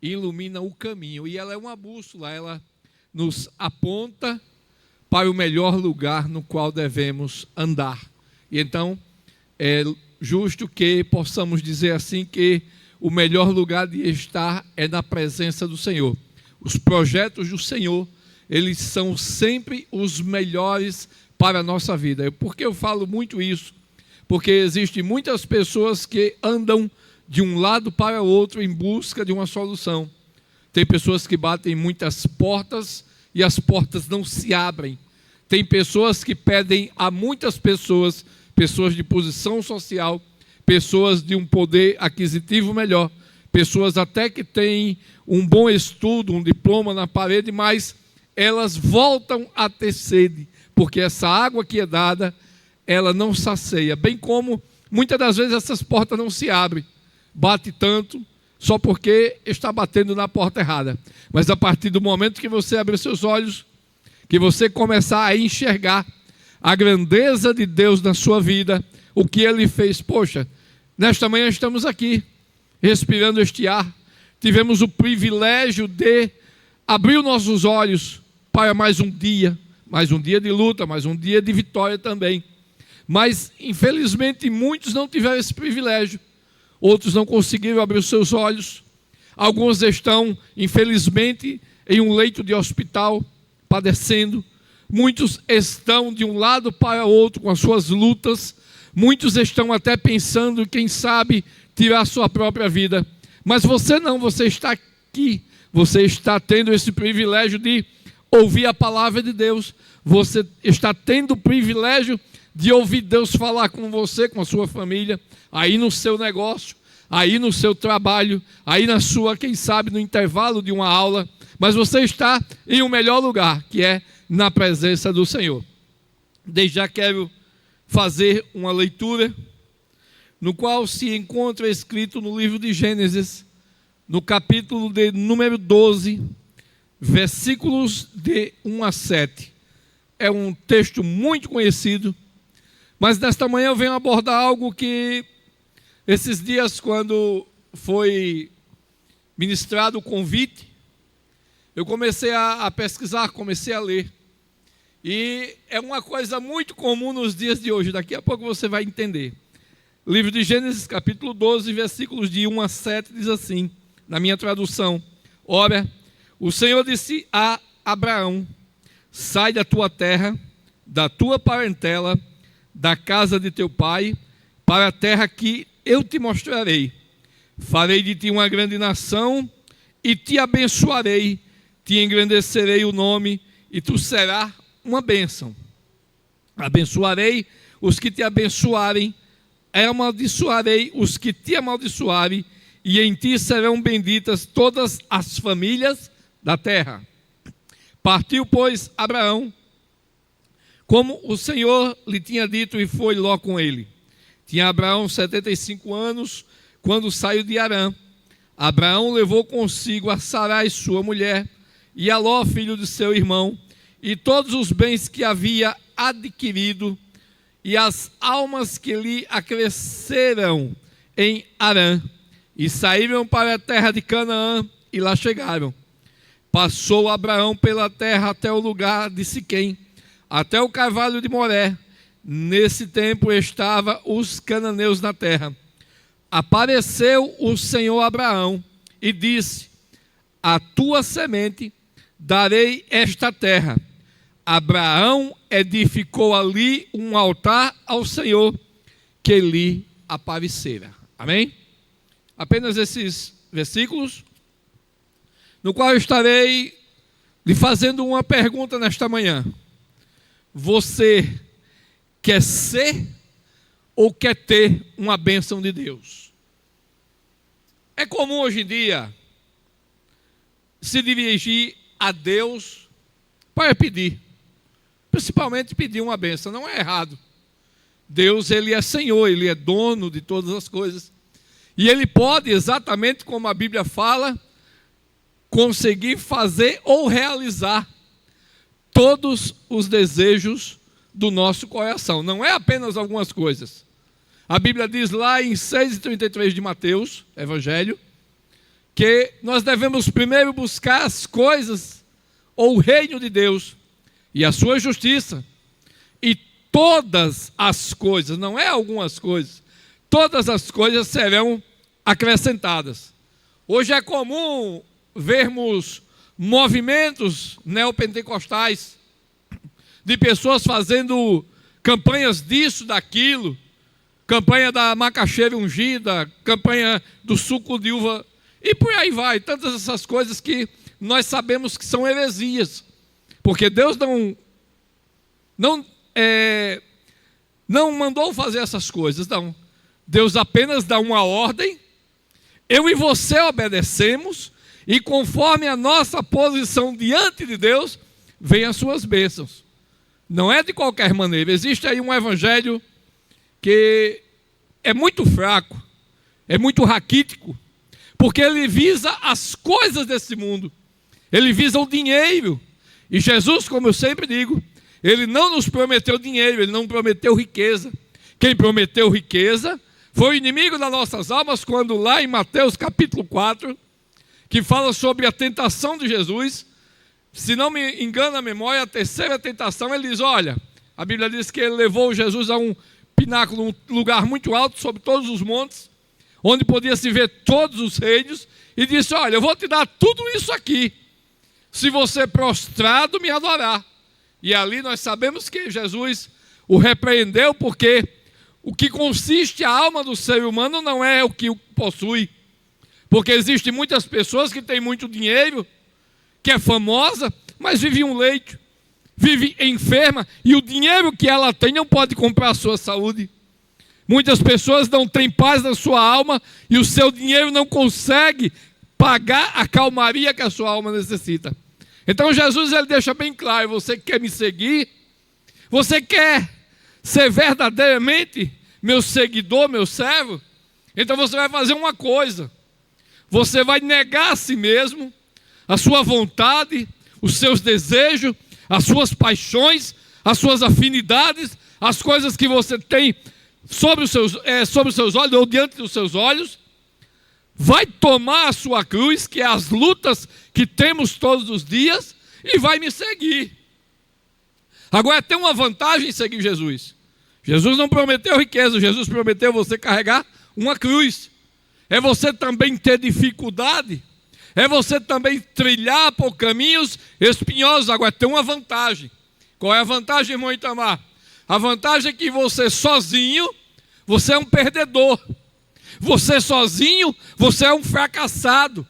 e ilumina o caminho. E ela é uma bússola, ela nos aponta para o melhor lugar no qual devemos andar. E então, é justo que possamos dizer assim que o melhor lugar de estar é na presença do Senhor. Os projetos do Senhor, eles são sempre os melhores para a nossa vida. Por que eu falo muito isso? Porque existem muitas pessoas que andam de um lado para o outro em busca de uma solução. Tem pessoas que batem muitas portas e as portas não se abrem. Tem pessoas que pedem a muitas pessoas, pessoas de posição social, pessoas de um poder aquisitivo melhor, pessoas até que têm um bom estudo, um diploma na parede, mas elas voltam a ter sede, porque essa água que é dada, ela não sacia. Bem como, muitas das vezes, essas portas não se abrem. Bate tanto, só porque está batendo na porta errada. Mas a partir do momento que você abrir seus olhos, que você começar a enxergar a grandeza de Deus na sua vida, o que Ele fez. Poxa, nesta manhã estamos aqui, respirando este ar. Tivemos o privilégio de abrir os nossos olhos para mais um dia de luta, mais um dia de vitória também. Mas, infelizmente, muitos não tiveram esse privilégio. Outros não conseguiram abrir os seus olhos. Alguns estão, infelizmente, em um leito de hospital, padecendo. Muitos estão de um lado para o outro com as suas lutas. Muitos estão até pensando, quem sabe, tirar a sua própria vida. Mas você não, você está aqui. Você está tendo esse privilégio de ouvir a palavra de Deus. Você está tendo o privilégio de ouvir Deus falar com você, com a sua família, aí no seu negócio, aí no seu trabalho, aí na sua, quem sabe, no intervalo de uma aula. Mas você está em um melhor lugar, que é na presença do Senhor. Desde já quero fazer uma leitura, no qual se encontra escrito no livro de Gênesis, no capítulo de número 12, versículos de 1 a 7. É um texto muito conhecido, mas nesta manhã eu venho abordar algo que, esses dias, quando foi ministrado o convite, eu comecei a pesquisar, comecei a ler. E é uma coisa muito comum nos dias de hoje, daqui a pouco você vai entender. O livro de Gênesis, capítulo 12, versículos de 1 a 7, diz assim, na minha tradução: Ora, o Senhor disse a Abraão: sai da tua terra, da tua parentela, da casa de teu pai, para a terra que eu te mostrarei. Farei de ti uma grande nação e te abençoarei, te engrandecerei o nome e tu serás uma bênção. Abençoarei os que te abençoarem, amaldiçoarei os que te amaldiçoarem, e em ti serão benditas todas as famílias da terra. Partiu, pois, Abraão, como o Senhor lhe tinha dito, e foi Ló com ele. Tinha Abraão 75 anos, quando saiu de Harã. Abraão levou consigo a Sarai, sua mulher, e a Ló, filho de seu irmão, e todos os bens que havia adquirido, e as almas que lhe acresceram em Harã, e saíram para a terra de Canaã, e lá chegaram. Passou Abraão pela terra até o lugar de Siquém, até o carvalho de Moré. Nesse tempo estavam os cananeus na terra. Apareceu o Senhor a Abraão e disse: a tua semente darei esta terra. Abraão edificou ali um altar ao Senhor que lhe aparecera. Amém? Apenas esses versículos, no qual eu estarei lhe fazendo uma pergunta nesta manhã. Você quer ser ou quer ter uma bênção de Deus? É comum hoje em dia se dirigir a Deus para pedir, principalmente pedir uma bênção. Não é errado. Deus, Ele é Senhor, Ele é dono de todas as coisas. E Ele pode, exatamente como a Bíblia fala, conseguir fazer ou realizar todos os desejos do nosso coração. Não é apenas algumas coisas. A Bíblia diz lá em 6:33 de Mateus, Evangelho, que nós devemos primeiro buscar as coisas, ou o reino de Deus, e a sua justiça, e todas as coisas, não é algumas coisas, todas as coisas serão acrescentadas. Hoje é comum vermos movimentos neopentecostais, de pessoas fazendo campanhas disso, daquilo, campanha da macaxeira ungida, campanha do suco de uva, e por aí vai, tantas essas coisas que nós sabemos que são heresias, porque Deus não mandou fazer essas coisas, não. Deus apenas dá uma ordem, eu e você obedecemos, e conforme a nossa posição diante de Deus, vem as suas bênçãos. Não é de qualquer maneira. Existe aí um evangelho que é muito fraco, é muito raquítico, porque ele visa as coisas desse mundo, ele visa o dinheiro. E Jesus, como eu sempre digo, ele não nos prometeu dinheiro, ele não prometeu riqueza. Quem prometeu riqueza foi o inimigo das nossas almas, quando lá em Mateus capítulo 4, que fala sobre a tentação de Jesus, se não me engano a memória, a terceira tentação, ele diz, olha, a Bíblia diz que ele levou Jesus a um pináculo, um lugar muito alto, sobre todos os montes, onde podia se ver todos os reinos, e disse, olha, eu vou te dar tudo isso aqui, se você prostrado me adorar. E ali nós sabemos que Jesus o repreendeu, porque o que consiste a alma do ser humano não é o que o possui, porque existem muitas pessoas que têm muito dinheiro, que é famosa, mas vive um leito, vive enferma, e o dinheiro que ela tem não pode comprar a sua saúde. Muitas pessoas não têm paz na sua alma, e o seu dinheiro não consegue pagar a calmaria que a sua alma necessita. Então Jesus, ele deixa bem claro, você quer me seguir? Você quer ser verdadeiramente meu seguidor, meu servo? Então você vai fazer uma coisa, você vai negar a si mesmo, a sua vontade, os seus desejos, as suas paixões, as suas afinidades, as coisas que você tem sobre os seus olhos ou diante dos seus olhos, vai tomar a sua cruz, que é as lutas que temos todos os dias, e vai me seguir. Agora tem uma vantagem em seguir Jesus. Jesus não prometeu riqueza, Jesus prometeu você carregar uma cruz. É você também ter dificuldade, é você também trilhar por caminhos espinhosos. Agora tem uma vantagem. Qual é a vantagem, irmão Itamar? A vantagem é que você sozinho, você é um perdedor. Você sozinho, você é um fracassado.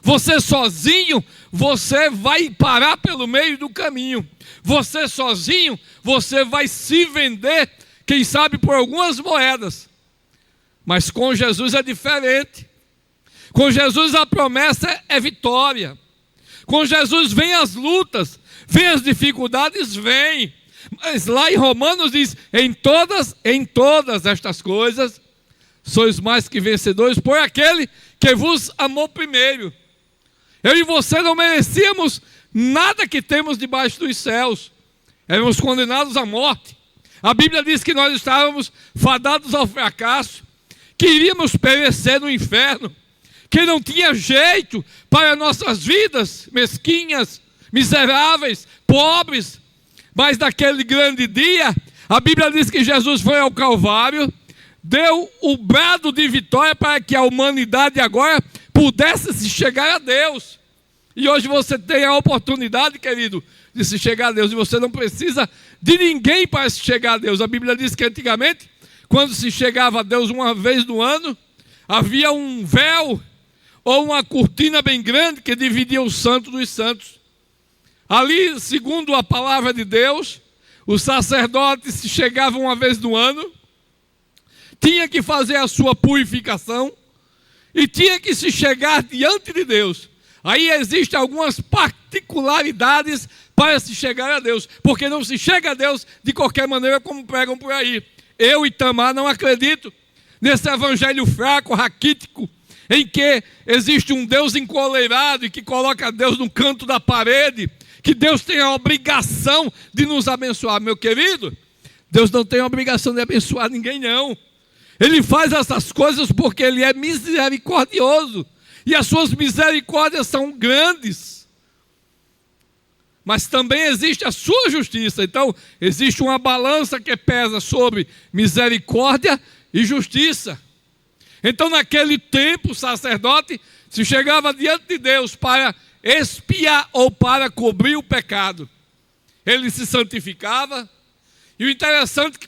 Você sozinho, você vai parar pelo meio do caminho. Você sozinho, você vai se vender, quem sabe por algumas moedas. Mas com Jesus é diferente. Com Jesus a promessa é vitória. Com Jesus vem as lutas, vem as dificuldades, vem. Mas lá em Romanos diz, em todas estas coisas, sois mais que vencedores por aquele que vos amou primeiro. Eu e você não merecíamos nada que temos debaixo dos céus. Éramos condenados à morte. A Bíblia diz que nós estávamos fadados ao fracasso, que iríamos perecer no inferno, que não tinha jeito para nossas vidas mesquinhas, miseráveis, pobres. Mas naquele grande dia, a Bíblia diz que Jesus foi ao Calvário, deu o brado de vitória para que a humanidade agora pudesse se chegar a Deus. E hoje você tem a oportunidade, querido, de se chegar a Deus, e você não precisa de ninguém para se chegar a Deus. A Bíblia diz que antigamente, quando se chegava a Deus uma vez no ano, havia um véu ou uma cortina bem grande que dividia o santo dos santos. Ali, segundo a palavra de Deus, os sacerdotes, se chegavam uma vez no ano, tinha que fazer a sua purificação e tinha que se chegar diante de Deus. Aí existem algumas particularidades para se chegar a Deus, porque não se chega a Deus de qualquer maneira como pregam por aí. Eu, Itamar, não acredito nesse evangelho fraco, raquítico, em que existe um Deus encoleirado e que coloca Deus no canto da parede, que Deus tem a obrigação de nos abençoar. Meu querido, Deus não tem a obrigação de abençoar ninguém, não. Ele faz essas coisas porque Ele é misericordioso. e as suas misericórdias são grandes. Mas também existe a sua justiça. Então, existe uma balança que pesa sobre misericórdia e justiça. Então, naquele tempo, o sacerdote se chegava diante de Deus para expiar ou para cobrir o pecado. Ele se santificava, e o interessante é que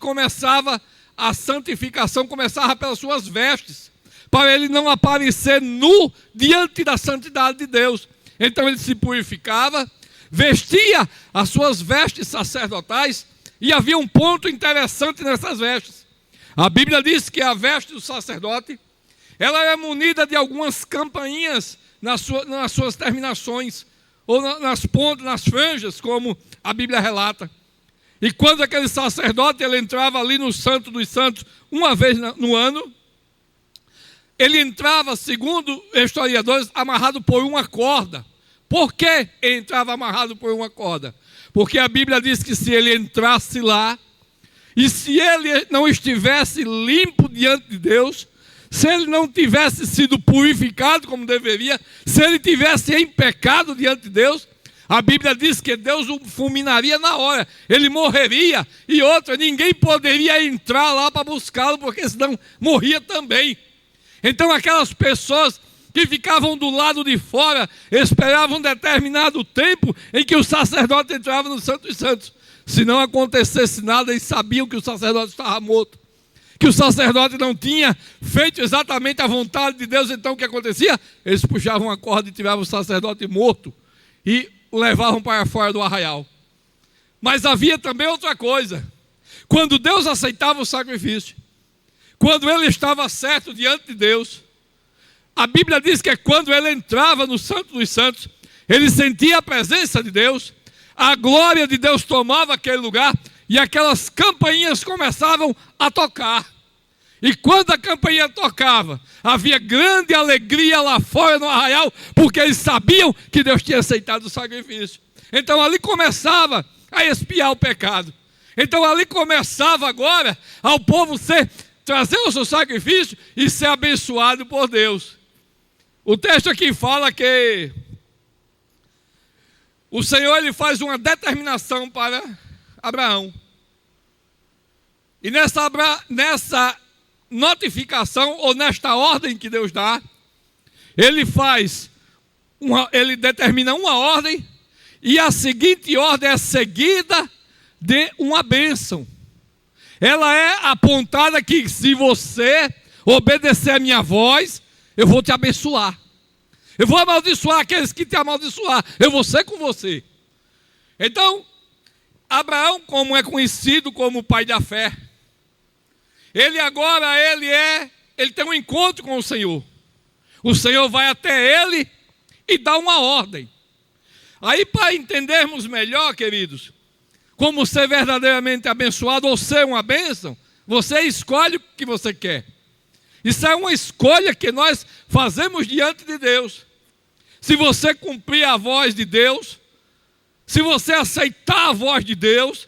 a santificação começava pelas suas vestes, para ele não aparecer nu diante da santidade de Deus. Então ele se purificava, vestia as suas vestes sacerdotais, e havia um ponto interessante nessas vestes. A Bíblia diz que a veste do sacerdote, ela era munida de algumas campainhas nas suas terminações, ou nas pontas, nas franjas, como a Bíblia relata. E quando aquele sacerdote ele entrava ali no Santo dos Santos, uma vez no ano, ele entrava, segundo historiadores, amarrado por uma corda. Por que entrava amarrado por uma corda? Porque a Bíblia diz que se ele entrasse lá, e se ele não estivesse limpo diante de Deus, se ele não tivesse sido purificado como deveria, se ele tivesse em pecado diante de Deus, a Bíblia diz que Deus o fulminaria na hora, ele morreria, e outra, ninguém poderia entrar lá para buscá-lo, porque senão morria também. Então aquelas pessoas que ficavam do lado de fora, esperavam um determinado tempo em que o sacerdote entrava no Santo dos Santos. Se não acontecesse nada, eles sabiam que o sacerdote estava morto, que o sacerdote não tinha feito exatamente a vontade de Deus. Então o que acontecia? Eles puxavam a corda e tiravam o sacerdote morto e o levavam para fora do arraial. Mas havia também outra coisa. Quando Deus aceitava o sacrifício, quando ele estava certo diante de Deus, a Bíblia diz que quando ele entrava no Santo dos Santos, ele sentia a presença de Deus, a glória de Deus tomava aquele lugar, e aquelas campainhas começavam a tocar. E quando a campainha tocava, havia grande alegria lá fora no arraial, porque eles sabiam que Deus tinha aceitado o sacrifício. Então ali começava a expiar o pecado. Então ali começava agora ao povo trazer o seu sacrifício e ser abençoado por Deus. O texto aqui fala que o Senhor ele faz uma determinação para Abraão. E nessa notificação, ou nesta ordem que Deus dá, ele determina uma ordem, e a seguinte ordem é seguida de uma bênção. Ela é apontada que se você obedecer a minha voz, eu vou te abençoar. Eu vou amaldiçoar aqueles que te amaldiçoar. Eu vou ser com você. Então, Abraão, como é conhecido como o pai da fé, ele tem um encontro com o Senhor. O Senhor vai até ele e dá uma ordem. Aí, para entendermos melhor, queridos, como ser verdadeiramente abençoado ou ser uma bênção, você escolhe o que você quer. Isso é uma escolha que nós fazemos diante de Deus. Se você cumprir a voz de Deus, se você aceitar a voz de Deus,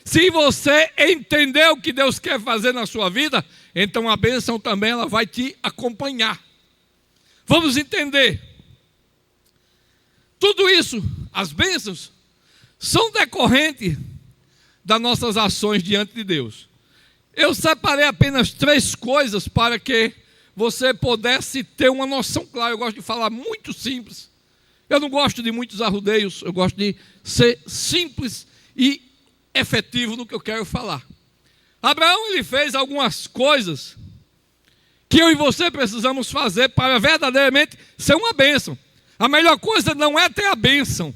se você entender o que Deus quer fazer na sua vida, então a bênção também ela vai te acompanhar. Vamos entender. Tudo isso, as bênçãos, são decorrentes das nossas ações diante de Deus. Eu separei apenas 3 coisas para que você pudesse ter uma noção clara. Eu gosto de falar muito simples. Eu não gosto de muitos arrudeios, eu gosto de ser simples e efetivo no que eu quero falar. Abraão ele fez algumas coisas que eu e você precisamos fazer para verdadeiramente ser uma bênção. A melhor coisa não é ter a bênção.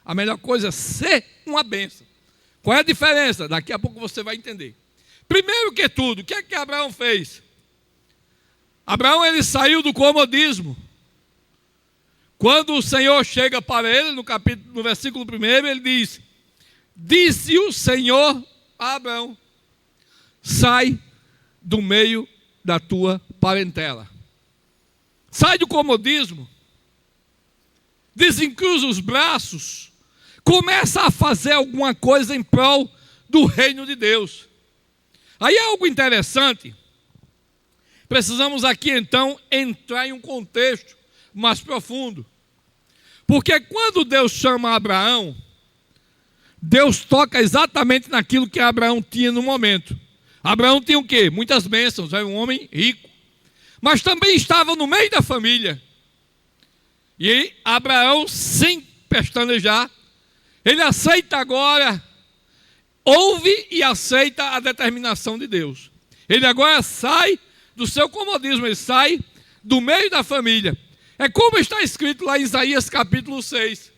A melhor coisa é ser uma bênção. Qual é a diferença? Daqui a pouco você vai entender. Primeiro que tudo, o que é que Abraão fez? Abraão ele saiu do comodismo. Quando o Senhor chega para ele, no versículo 1, ele diz: disse o Senhor a Abraão, sai do meio da tua parentela. Sai do comodismo. Desencruza os braços. Começa a fazer alguma coisa em prol do reino de Deus. Aí é algo interessante. Precisamos aqui então entrar em um contexto mais profundo. Porque quando Deus chama Abraão, Deus toca exatamente naquilo que Abraão tinha no momento. Abraão tinha o quê? Muitas bênçãos, era um homem rico. Mas também estava no meio da família. E aí, Abraão, sem pestanejar, ele aceita agora, ouve e aceita a determinação de Deus. Ele agora sai do seu comodismo, ele sai do meio da família. É como está escrito lá em Isaías capítulo 6.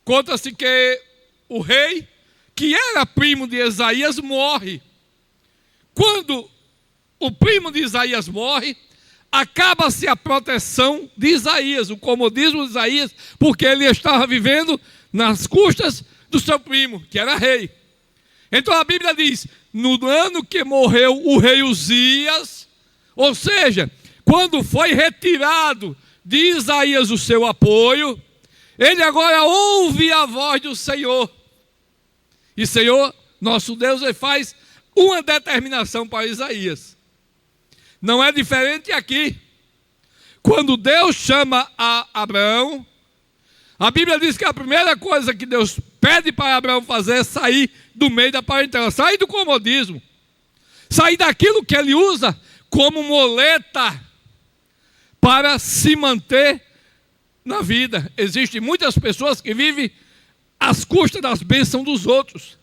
Conta-se que o rei, que era primo de Isaías, morre. Quando o primo de Isaías morre, acaba-se a proteção de Isaías, o comodismo de Isaías, porque ele estava vivendo nas custas do seu primo, que era rei. Então a Bíblia diz, no ano que morreu o rei Uzias, ou seja, quando foi retirado de Isaías o seu apoio, ele agora ouve a voz do Senhor. E Senhor, nosso Deus, ele faz uma determinação para Isaías. Não é diferente aqui. Quando Deus chama a Abraão, a Bíblia diz que a primeira coisa que Deus pede para Abraão fazer é sair do meio da parentela, sair do comodismo, sair daquilo que ele usa como muleta para se manter na vida. Existem muitas pessoas que vivem às custas das bênçãos dos outros.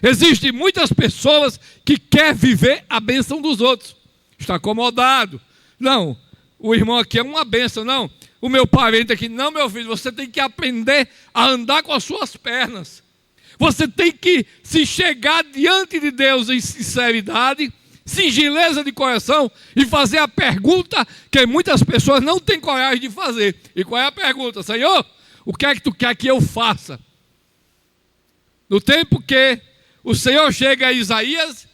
Existem muitas pessoas que querem viver a bênção dos outros. Está acomodado. Não, o irmão aqui é uma bênção. Não, o meu parente aqui. Não, meu filho, você tem que aprender a andar com as suas pernas. Você tem que se chegar diante de Deus em sinceridade, singeleza de coração e fazer a pergunta que muitas pessoas não têm coragem de fazer. E qual é a pergunta? Senhor, o que é que tu quer que eu faça? No tempo que o Senhor chega a Isaías,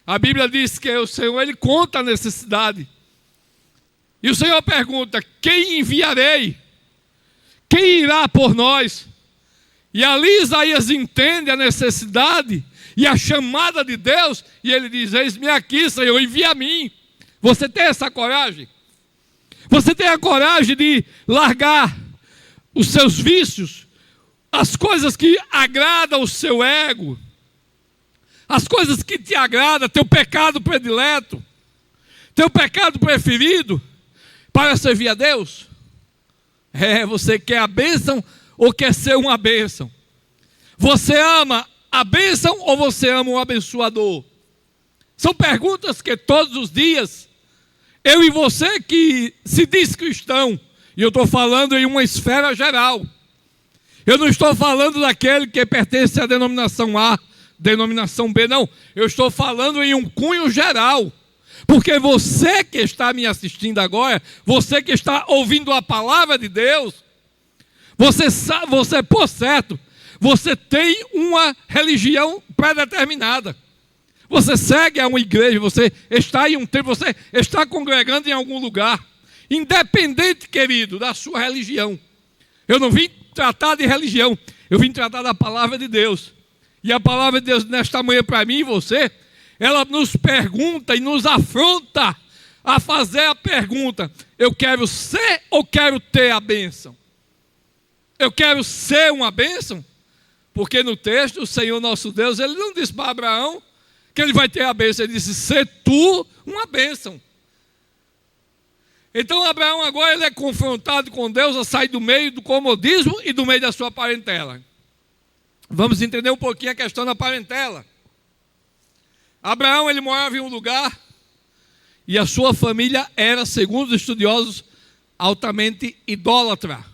a Bíblia diz que o Senhor, ele conta a necessidade. E o Senhor pergunta, quem enviarei? Quem irá por nós? E ali Isaías entende a necessidade e a chamada de Deus, e ele diz, eis-me aqui, Senhor, envia a mim. Você tem essa coragem? Você tem a coragem de largar os seus vícios, as coisas que agradam o seu ego, as coisas que te agradam, teu pecado predileto, teu pecado preferido, para servir a Deus? Você quer a bênção ou quer ser uma bênção? Você ama a bênção ou você ama o abençoador? São perguntas que todos os dias, eu e você que se diz cristão, e eu estou falando em uma esfera geral, eu não estou falando daquele que pertence à denominação A, denominação B, não. Eu estou falando em um cunho geral. Porque você que está me assistindo agora, você que está ouvindo a palavra de Deus, você por certo, você tem uma religião pré-determinada. Você segue a uma igreja, você está em um templo, você está congregando em algum lugar. Independente, querido, da sua religião. Eu não vim tratar de religião, eu vim tratar da palavra de Deus. E a palavra de Deus nesta manhã para mim e você, ela nos pergunta e nos afronta a fazer a pergunta, eu quero ser ou quero ter a bênção? Eu quero ser uma bênção? Porque no texto, o Senhor nosso Deus, ele não disse para Abraão que ele vai ter a bênção, ele disse, ser tu uma bênção. Então Abraão agora ele é confrontado com Deus a sair do meio do comodismo e do meio da sua parentela. Vamos entender um pouquinho a questão da parentela. Abraão, ele morava em um lugar e a sua família era, segundo os estudiosos, altamente idólatra.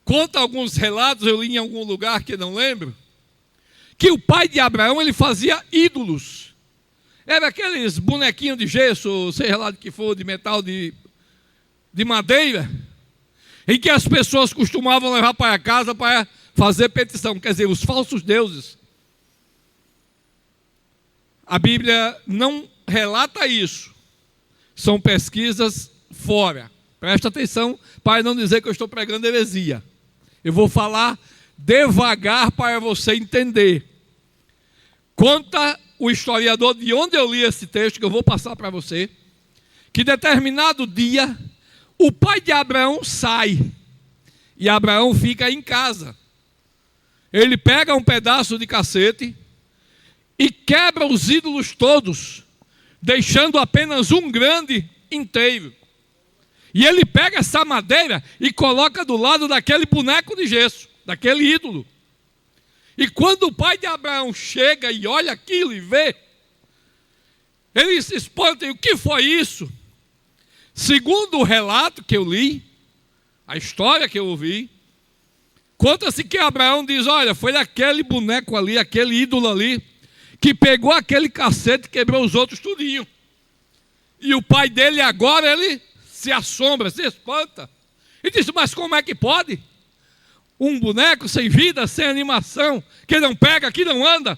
Conta alguns relatos, eu li em algum lugar que não lembro, que o pai de Abraão, ele fazia ídolos. Era aqueles bonequinhos de gesso, seja lá de que for, de metal, de madeira, em que as pessoas costumavam levar para casa para fazer petição, quer dizer, os falsos deuses. A Bíblia não relata isso. São pesquisas fora. Presta atenção para não dizer que eu estou pregando heresia. Eu vou falar devagar para você entender. Conta o historiador de onde eu li esse texto, que eu vou passar para você, que determinado dia, o pai de Abraão sai e Abraão fica em casa. Ele pega um pedaço de cacete e quebra os ídolos todos, deixando apenas um grande inteiro. E ele pega essa madeira e coloca do lado daquele boneco de gesso, daquele ídolo. E quando o pai de Abraão chega e olha aquilo e vê, ele se espanta. E o que foi isso? Segundo o relato que eu li, a história que eu ouvi, conta-se que Abraão diz: olha, foi aquele boneco ali, aquele ídolo ali, que pegou aquele cacete e quebrou os outros tudinho. E o pai dele agora, ele se assombra, se espanta. E diz: mas como é que pode? Um boneco sem vida, sem animação, que não pega, que não anda,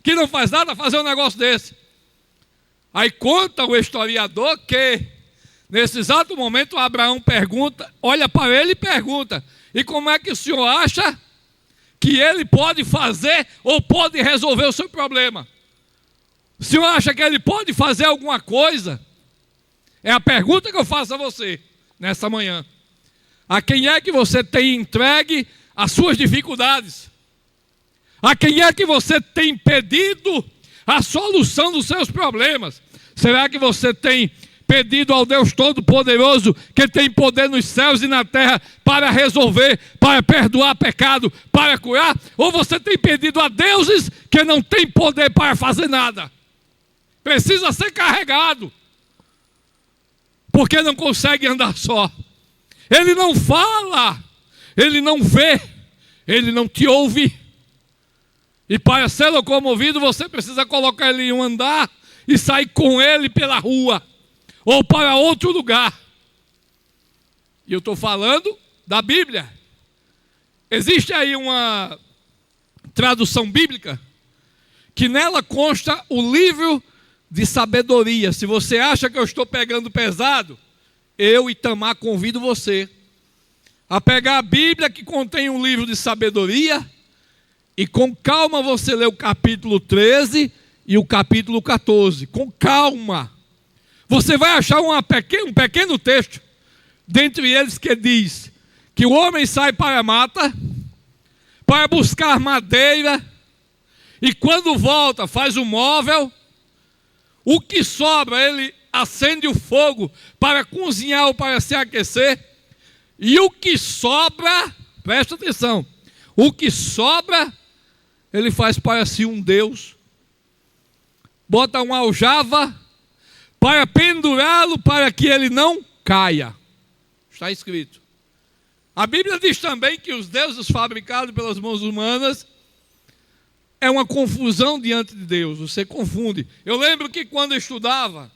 que não faz nada, fazer um negócio desse. Aí conta o historiador que, nesse exato momento, Abraão pergunta, olha para ele e pergunta: e como é que o senhor acha que ele pode fazer ou pode resolver o seu problema? O senhor acha que ele pode fazer alguma coisa? É a pergunta que eu faço a você nessa manhã. A quem é que você tem entregue as suas dificuldades? A quem é que você tem pedido a solução dos seus problemas? Será que você tem pedido ao Deus Todo-Poderoso, que tem poder nos céus e na terra, para resolver, para perdoar pecado, para curar? Ou você tem pedido a deuses que não têm poder para fazer nada? Precisa ser carregado, porque não consegue andar só. Ele não fala, ele não vê, ele não te ouve. E para ser locomovido, você precisa colocar ele em um andar e sair com ele pela rua ou para outro lugar. E eu estou falando da Bíblia. Existe aí uma tradução bíblica que nela consta o livro de sabedoria. Se você acha que eu estou pegando pesado, eu, Itamar, convido você a pegar a Bíblia, que contém um livro de sabedoria, e com calma você lê o capítulo 13 e o capítulo 14. Com calma. Você vai achar um pequeno texto, dentre eles, que diz que o homem sai para a mata, para buscar madeira, e quando volta faz um móvel. O que sobra, ele acende o fogo para cozinhar ou para se aquecer. E o que sobra, presta atenção, o que sobra, ele faz para si um Deus. Bota uma aljava para pendurá-lo, para que ele não caia. Está escrito. A Bíblia diz também que os deuses fabricados pelas mãos humanas é uma confusão diante de Deus. Você confunde. Eu lembro que quando eu estudava,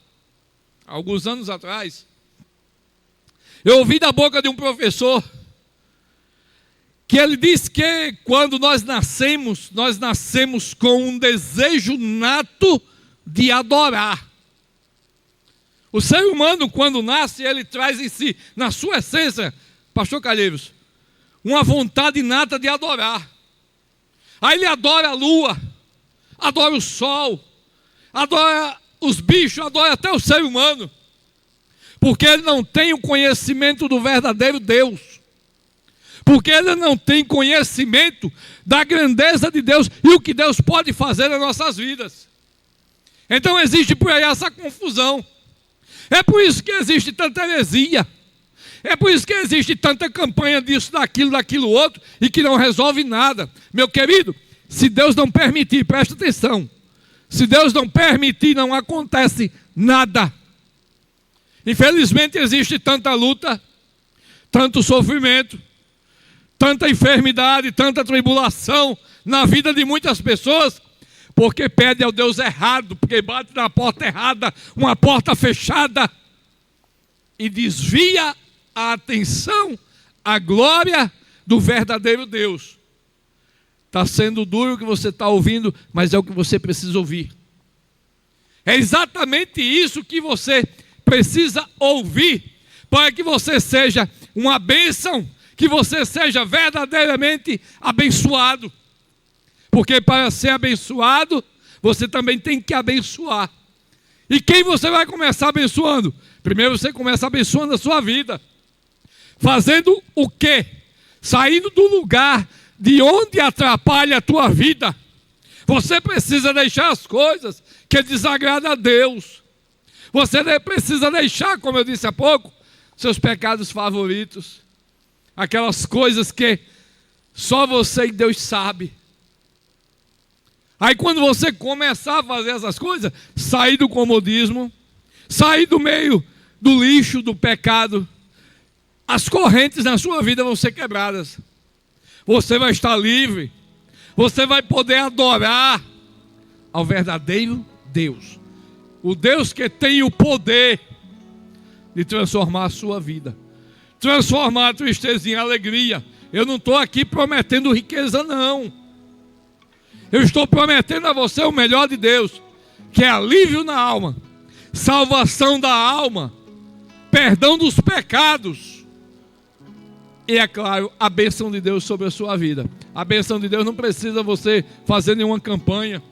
alguns anos atrás, eu ouvi da boca de um professor que ele disse que quando nós nascemos com um desejo nato de adorar. O ser humano, quando nasce, ele traz em si, na sua essência, pastor Calheiros, uma vontade nata de adorar. Aí ele adora a lua, adora o sol, adora os bichos, adora até o ser humano, porque ele não tem o conhecimento do verdadeiro Deus, porque ele não tem conhecimento da grandeza de Deus e o que Deus pode fazer nas nossas vidas. Então existe por aí essa confusão. É por isso que existe tanta heresia. É por isso que existe tanta campanha disso, daquilo outro, e que não resolve nada. Meu querido, se Deus não permitir, presta atenção, se Deus não permitir, não acontece nada. Infelizmente existe tanta luta, tanto sofrimento, tanta enfermidade, tanta tribulação na vida de muitas pessoas, porque pede ao Deus errado, porque bate na porta errada, uma porta fechada, e desvia a atenção, a glória do verdadeiro Deus. Está sendo duro o que você está ouvindo, mas é o que você precisa ouvir. É exatamente isso que você precisa ouvir, para que você seja uma bênção, que você seja verdadeiramente abençoado. Porque para ser abençoado, você também tem que abençoar. E quem você vai começar abençoando? Primeiro você começa abençoando a sua vida. Fazendo o quê? Saindo do lugar de onde atrapalha a tua vida. Você precisa deixar as coisas que desagradam a Deus. Você precisa deixar, como eu disse há pouco, seus pecados favoritos. Aquelas coisas que só você e Deus sabe. Aí quando você começar a fazer essas coisas, sair do comodismo, sair do meio do lixo, do pecado, as correntes na sua vida vão ser quebradas. Você vai estar livre. Você vai poder adorar ao verdadeiro Deus. O Deus que tem o poder de transformar a sua vida. Transformar a tristeza em alegria. Eu não estou aqui prometendo riqueza, não. Eu estou prometendo a você o melhor de Deus, que é alívio na alma, salvação da alma, perdão dos pecados e, é claro, a bênção de Deus sobre a sua vida. A bênção de Deus não precisa você fazer nenhuma campanha.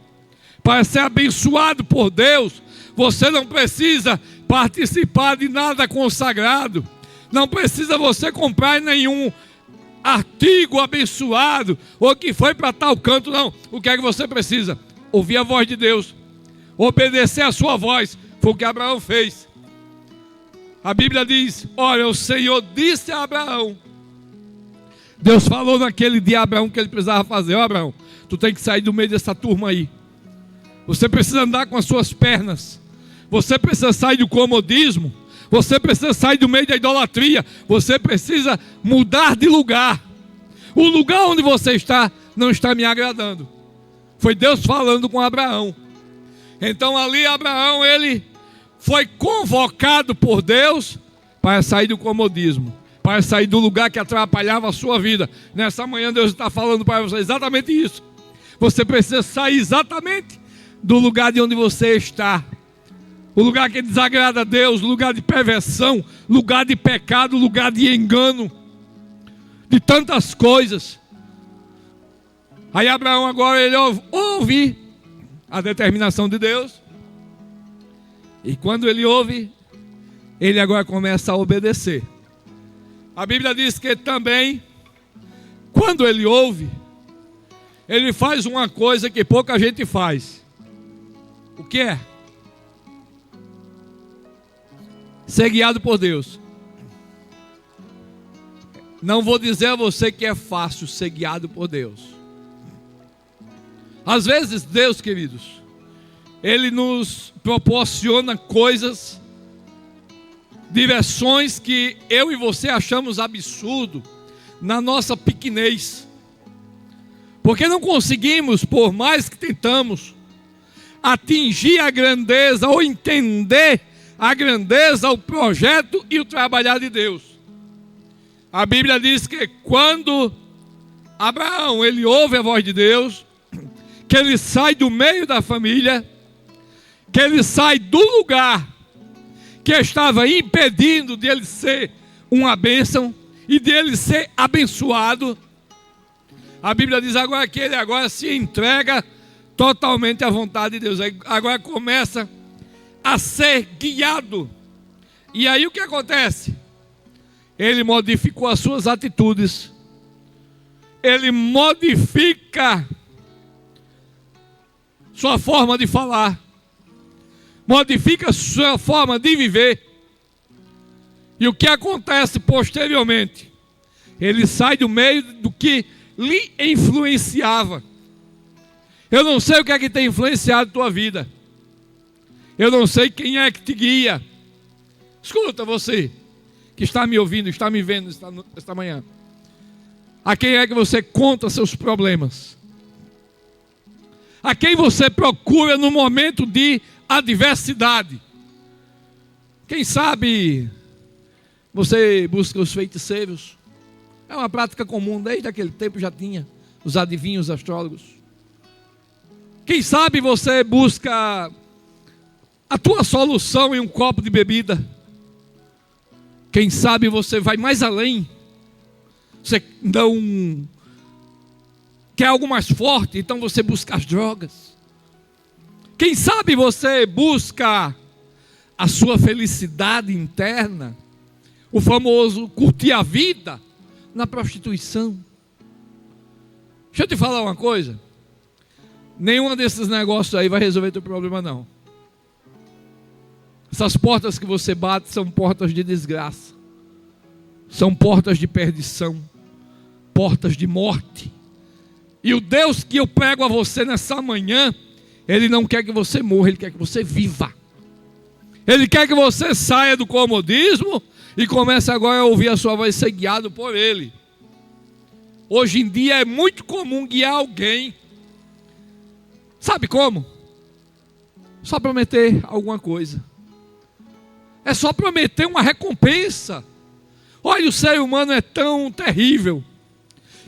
Para ser abençoado por Deus, você não precisa participar de nada consagrado. Não precisa você comprar nenhum artigo abençoado, ou que foi para tal canto, não. O que é que você precisa? Ouvir a voz de Deus, obedecer a sua voz. Foi o que Abraão fez. A Bíblia diz: olha, o Senhor disse a Abraão, Deus falou naquele dia a Abraão que ele precisava fazer: ó, Abraão, tu tem que sair do meio dessa turma aí. Você precisa andar com as suas pernas. Você precisa sair do comodismo. Você precisa sair do meio da idolatria. Você precisa mudar de lugar. O lugar onde você está não está me agradando. Foi Deus falando com Abraão. Então ali Abraão, ele foi convocado por Deus para sair do comodismo, para sair do lugar que atrapalhava a sua vida. Nessa manhã Deus está falando para você exatamente isso. Você precisa sair exatamente do lugar de onde você está. O lugar que desagrada a Deus, lugar de perversão, lugar de pecado, lugar de engano, de tantas coisas. Aí Abraão agora ele ouve a determinação de Deus. E quando ele ouve, ele agora começa a obedecer. A Bíblia diz que também, quando ele ouve, ele faz uma coisa que pouca gente faz. O que é? Ser guiado por Deus. Não vou dizer a você que é fácil ser guiado por Deus. Às vezes Deus, queridos, Ele nos proporciona coisas, direções que eu e você achamos absurdo na nossa pequenez. Porque não conseguimos, por mais que tentamos, atingir a grandeza ou entender a grandeza, o projeto e o trabalhar de Deus. A Bíblia diz que quando Abraão ele ouve a voz de Deus, que ele sai do meio da família, que ele sai do lugar que estava impedindo de ele ser uma bênção e de ele ser abençoado. A Bíblia diz agora que ele agora se entrega totalmente à vontade de Deus. Agora começa a ser guiado. E aí o que acontece? Ele modificou as suas atitudes. Ele modifica sua forma de falar. Modifica sua forma de viver. E o que acontece posteriormente? Ele sai do meio do que lhe influenciava. Eu não sei o que é que tem influenciado a tua vida. Eu não sei quem é que te guia. Escuta você, que está me ouvindo, está me vendo esta manhã. A quem é que você conta seus problemas? A quem você procura no momento de adversidade? Quem sabe você busca os feiticeiros? É uma prática comum, desde aquele tempo já tinha os adivinhos, os astrólogos. Quem sabe você busca a tua solução em um copo de bebida? Quem sabe você vai mais além? Você não quer algo mais forte, então você busca as drogas. Quem sabe você busca a sua felicidade interna, o famoso curtir a vida na prostituição. Deixa eu te falar uma coisa. Nenhum desses negócios aí vai resolver teu problema, não. Essas portas que você bate são portas de desgraça. São portas de perdição. Portas de morte. E o Deus que eu prego a você nessa manhã, Ele não quer que você morra, Ele quer que você viva. Ele quer que você saia do comodismo e comece agora a ouvir a sua voz, ser guiado por Ele. Hoje em dia é muito comum guiar alguém. Sabe como? Só prometer alguma coisa. É só prometer uma recompensa. Olha, o ser humano é tão terrível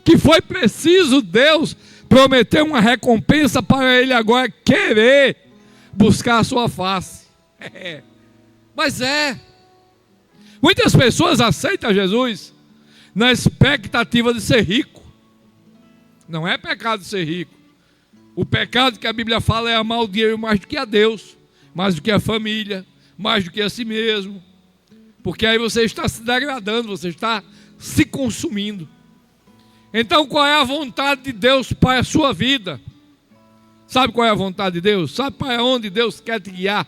que foi preciso Deus prometer uma recompensa para ele agora querer buscar a sua face. Mas muitas pessoas aceitam Jesus na expectativa de ser rico. Não é pecado ser rico. O pecado que a Bíblia fala é amar o dinheiro mais do que a Deus, mais do que a família, mais do que a si mesmo. Porque aí você está se degradando, você está se consumindo. Então qual é a vontade de Deus para a sua vida? Sabe qual é a vontade de Deus? Sabe para onde Deus quer te guiar?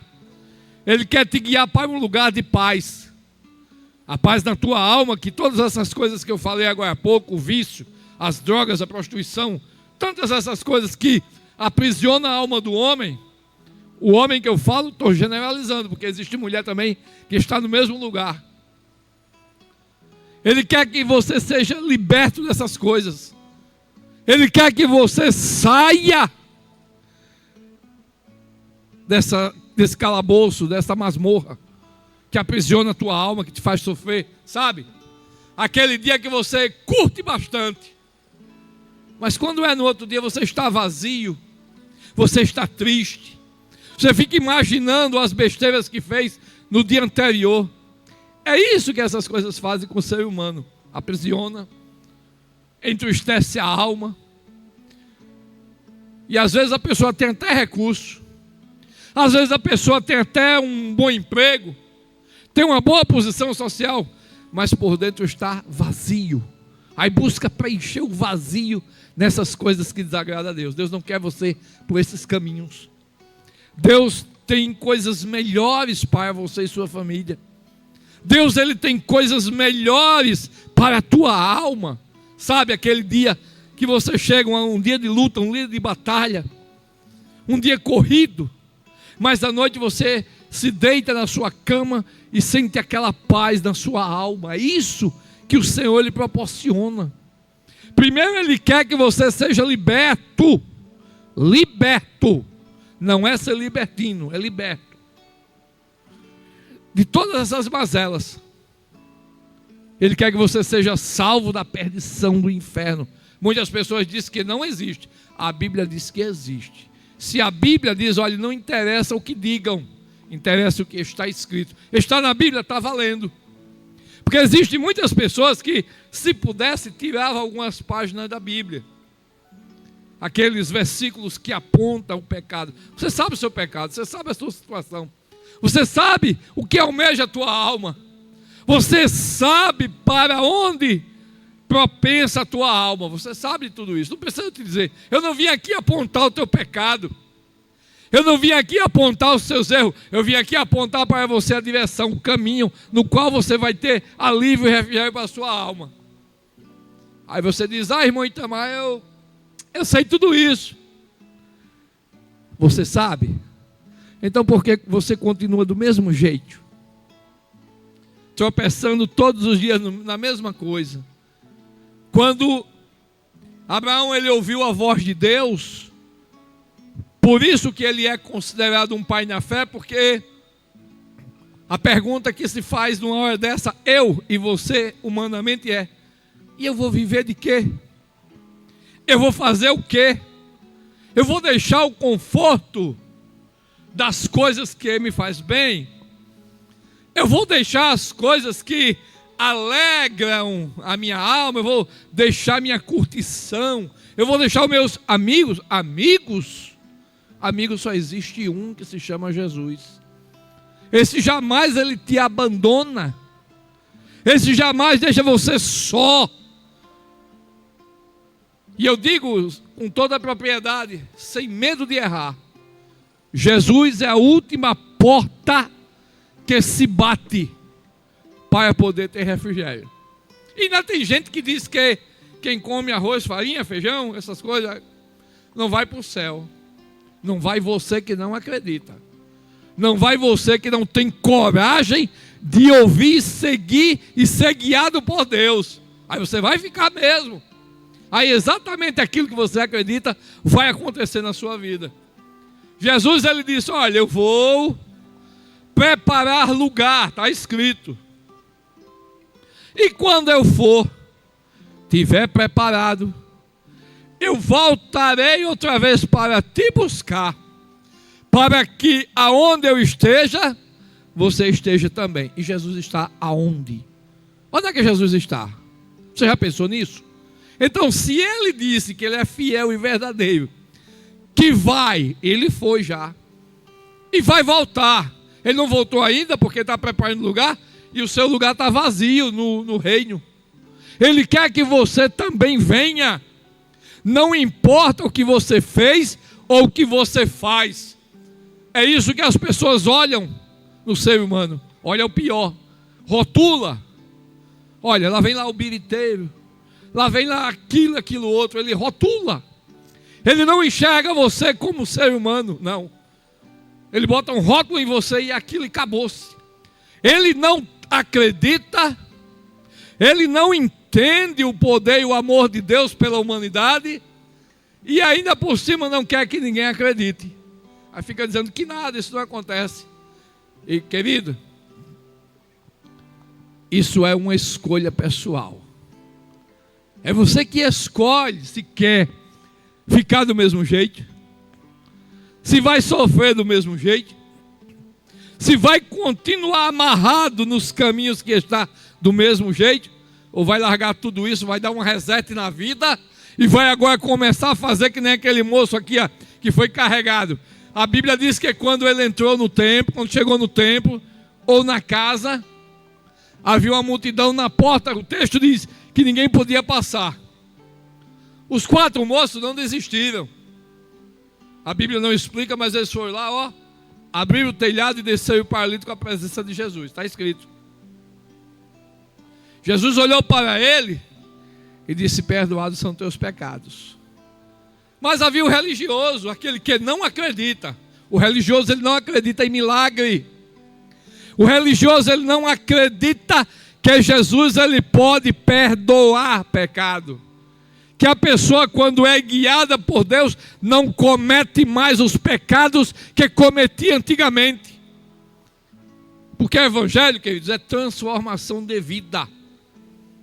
Ele quer te guiar para um lugar de paz. A paz na tua alma, que todas essas coisas que eu falei agora há pouco, o vício, as drogas, a prostituição, tantas essas coisas que aprisionam a alma do homem. O homem que eu falo, estou generalizando, porque existe mulher também que está no mesmo lugar. Ele quer que você seja liberto dessas coisas. Ele quer que você saia desse calabouço, dessa masmorra que aprisiona a tua alma, que te faz sofrer, sabe? Aquele dia que você curte bastante, mas quando é no outro dia você está vazio, você está triste, você fica imaginando as besteiras que fez no dia anterior. É isso que essas coisas fazem com o ser humano. Aprisiona, entristece a alma. E às vezes a pessoa tem até recurso. Às vezes a pessoa tem até um bom emprego, tem uma boa posição social, mas por dentro está vazio. Aí busca preencher o vazio nessas coisas que desagradam a Deus. Deus não quer você por esses caminhos. Deus tem coisas melhores para você e sua família. Deus, Ele tem coisas melhores para a tua alma. Sabe aquele dia que você chega, um dia de luta, um dia de batalha, um dia corrido, mas à noite você se deita na sua cama e sente aquela paz na sua alma. É isso que o Senhor lhe proporciona. Primeiro Ele quer que você seja liberto. Liberto. Não é ser libertino, é liberto de todas essas mazelas. Ele quer que você seja salvo da perdição do inferno. Muitas pessoas dizem que não existe. A Bíblia diz que existe. Se a Bíblia diz, olha, não interessa o que digam, interessa o que está escrito. Está na Bíblia, está valendo. Porque existem muitas pessoas que, se pudesse, tiravam algumas páginas da Bíblia. Aqueles versículos que apontam o pecado. Você sabe o seu pecado, você sabe a sua situação. Você sabe o que almeja a tua alma. Você sabe para onde propensa a tua alma. Você sabe de tudo isso. Não precisa te dizer. Eu não vim aqui apontar o teu pecado. Eu não vim aqui apontar os seus erros. Eu vim aqui apontar para você a direção, o caminho no qual você vai ter alívio e refrigério para a sua alma. Aí você diz, irmão Itamar, eu sei tudo isso. Você sabe? Então por que você continua do mesmo jeito? Tropeçando todos os dias na mesma coisa. Quando Abraão ele ouviu a voz de Deus, por isso que ele é considerado um pai na fé, porque a pergunta que se faz numa hora dessa, eu e você, humanamente é, e eu vou viver de quê? Eu vou fazer o quê? Eu vou deixar o conforto das coisas que me faz bem? Eu vou deixar as coisas que alegram a minha alma? Eu vou deixar minha curtição? Eu vou deixar os meus amigos? Amigos só existe um, que se chama Jesus. Esse jamais ele te abandona. Esse jamais deixa você só. E eu digo com toda a propriedade, sem medo de errar, Jesus é a última porta que se bate para poder ter refrigério. E ainda tem gente que diz que quem come arroz, farinha, feijão, essas coisas, não vai para o céu. Não vai você que não acredita. Não vai você que não tem coragem de ouvir, seguir e ser guiado por Deus. Aí você vai ficar mesmo. Aí exatamente aquilo que você acredita vai acontecer na sua vida. Jesus, ele disse, olha, eu vou preparar lugar, está escrito. E quando eu for, tiver preparado, eu voltarei outra vez para te buscar, para que aonde eu esteja, você esteja também. E Jesus está aonde? Onde é que Jesus está? Você já pensou nisso? Então, se ele disse que ele é fiel e verdadeiro, que vai, ele foi já, e vai voltar. Ele não voltou ainda porque está preparando lugar, e o seu lugar está vazio no reino. Ele quer que você também venha. Não importa o que você fez ou o que você faz. É isso que as pessoas olham no ser humano. Olha o pior. Rotula. Olha, lá vem lá o biriteiro. Lá vem lá aquilo outro. Ele rotula. Ele não enxerga você como ser humano, não. Ele bota um rótulo em você e aquilo acabou-se. Ele não acredita. Ele não entende o poder e o amor de Deus pela humanidade. E ainda por cima não quer que ninguém acredite. Aí fica dizendo que nada, isso não acontece. E querido, isso é uma escolha pessoal. É você que escolhe se quer ficar do mesmo jeito, se vai sofrer do mesmo jeito, se vai continuar amarrado nos caminhos que está do mesmo jeito, ou vai largar tudo isso, vai dar um reset na vida e vai agora começar a fazer que nem aquele moço aqui, ó, que foi carregado. A Bíblia diz que quando ele entrou no templo, quando chegou no templo ou na casa, havia uma multidão na porta. O texto diz que ninguém podia passar. Os 4 moços não desistiram. A Bíblia não explica, mas eles foram lá, ó, abriram o telhado e desceram o paralítico à presença de Jesus. Está escrito. Jesus olhou para ele e disse, perdoados são teus pecados. Mas havia o religioso, aquele que não acredita. O religioso, ele não acredita em milagre. O religioso, ele não acredita que Jesus, ele pode perdoar pecado. Que a pessoa, quando é guiada por Deus, não comete mais os pecados que cometia antigamente. Porque o evangelho, queridos, é transformação de vida.